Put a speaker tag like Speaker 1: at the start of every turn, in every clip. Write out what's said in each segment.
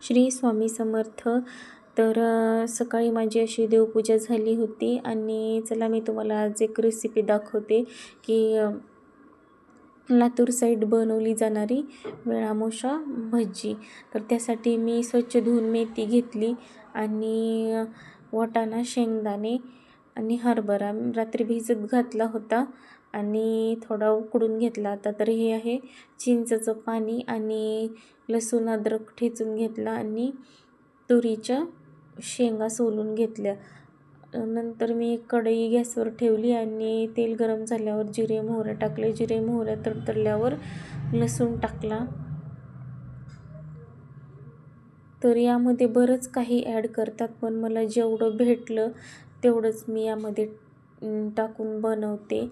Speaker 1: श्री स्वामी समर्थ. तर सकाळी माझी अशी देवपूजा झाली होती आणि चला मी तुम्हाला आज एक रेसिपी दाखवते की लातूर साईड बनवली जाणारी वेळामोशा भजी. तर त्यासाठी मी स्वच्छ धुवून मेथी घेतली आणि वाटाणा, शेंगदाणे आणि हरभरा रात्री भिजत घातला होता आणि थोडा उकडून घेतला होता. तर हे आहे चिंचेचं पाणी आणि लसूण अद्रक ठेचून घेतला आणि तुरीच्या शेंगा सोलून घेतल्या. नंतर मी कढई गॅसवर ठेवली आणि तेल गरम झाल्यावर जिरे मोहरे टाकले. जिरे मोहरे तडतडल्यावर लसूण टाकला. तर यामध्ये बरंच काही ॲड करतात, पण मला जेवढं भेटलं तेवढंच मी यामध्ये टाकून बनवते.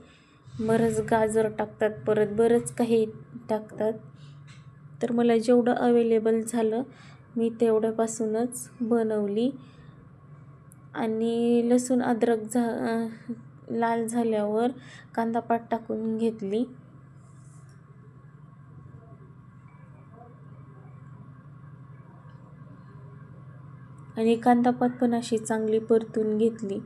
Speaker 1: बरंच गाजर टाकतात, परत बरंच काही टाकतात. तर मला जेवढं अवेलेबल झालं मी तेवढ्यापासूनच बनवली. आणि लसूण अद्रक लाल झाल्यावर कांदापात टाकून घेतली. आणि कांदापात पण अशी चांगली परतून घेतली.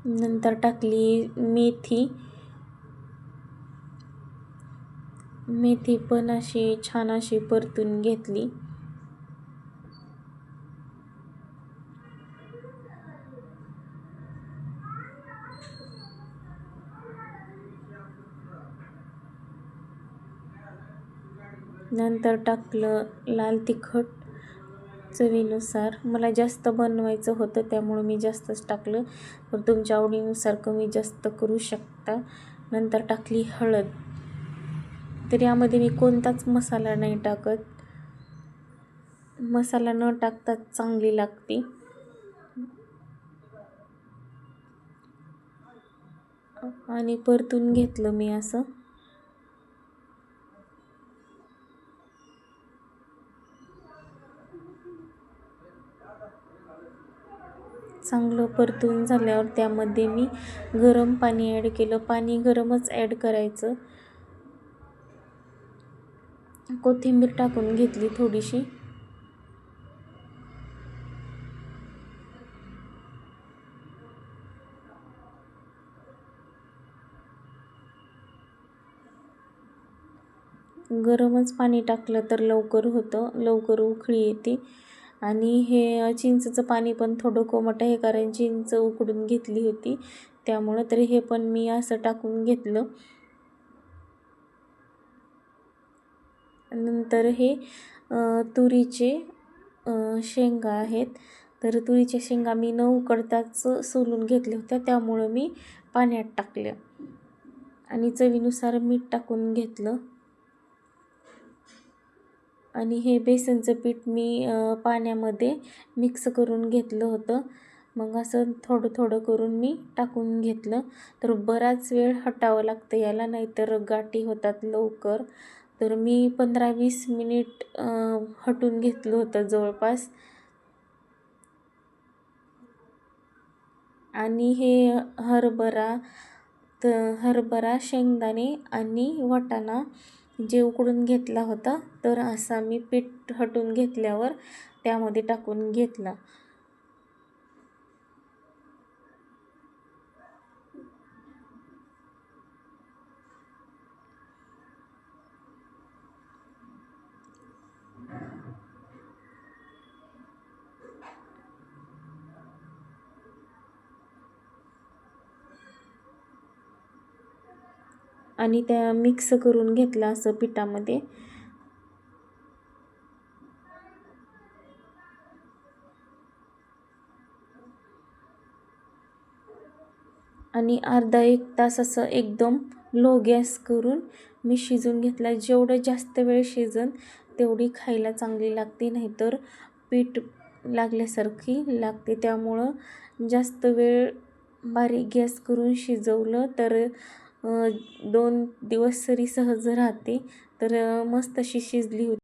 Speaker 1: नंतर टाकली मेथी पण अशी छान अशी परतून घेतली. नंतर टाकलं लाल तिखट चवीनुसार. मला जास्त बनवायचं होतं त्यामुळे मी जास्तच टाकलं, तर तुमच्या आवडीनुसार कमी जास्त करू शकता. नंतर टाकली हळद. तर यामध्ये मी कोणताच मसाला नाही टाकत. मसाला न टाकता चांगली लागते. आणि परतून घेतलं मी असं. चांगलं परतून झाल्यावर त्यामध्ये मी गरम पाणी ॲड केलं. पाणी गरमच ॲड करायचं. कोथिंबीर टाकून घेतली थोडीशी. गरमच पाणी टाकलं तर लवकर होतं, लवकर उकळी येते. आणि हे चिंचेचं पाणी पण थोडं कोमट आहे, कारण चिंच उकडून घेतली होती त्यामुळं. तर हे पण मी असं टाकून घेतलं. नंतर हे तुरीचे शेंगा आहेत. तर तुरीच्या शेंगा मी न उकडताच सोलून घेतल्या होत्या, त्यामुळं मी पाण्यात टाकल्या आणि चवीनुसार मीठ टाकून घेतलं. आणि हे बेसनचं पीठ मी पाण्यामध्ये मिक्स करून घेतलं होतं. मग असं थोडं थोडं करून मी टाकून घेतलं. तर बराच वेळ हटावं लागतं याला, नाहीतर गाठी होतात लवकर. तर मी 15-20 मिनिट हटून घेतलं होतं जवळपास. आणि हे हरभरा, शेंगदाणे आणि वाटाणा जे उकडून घेतला होता, तर असा मी पीठ हटून घेतल्यावर त्यामध्ये टाकून घेतला. आणि त्या मिक्स करून घेतला असं पिठामध्ये. आणि अर्धा 1 तास असं एकदम लो गॅस करून मी शिजून घेतला. जेवढं जास्त वेळ शिजन तेवढी खायला चांगली लागते, नाहीतर पीठ लागल्यासारखी लागते. त्यामुळं जास्त वेळ बारीक गॅस करून शिजवलं तर 2 दिवस तरी सहज राहते. तर मस्त अशी शिजली होती.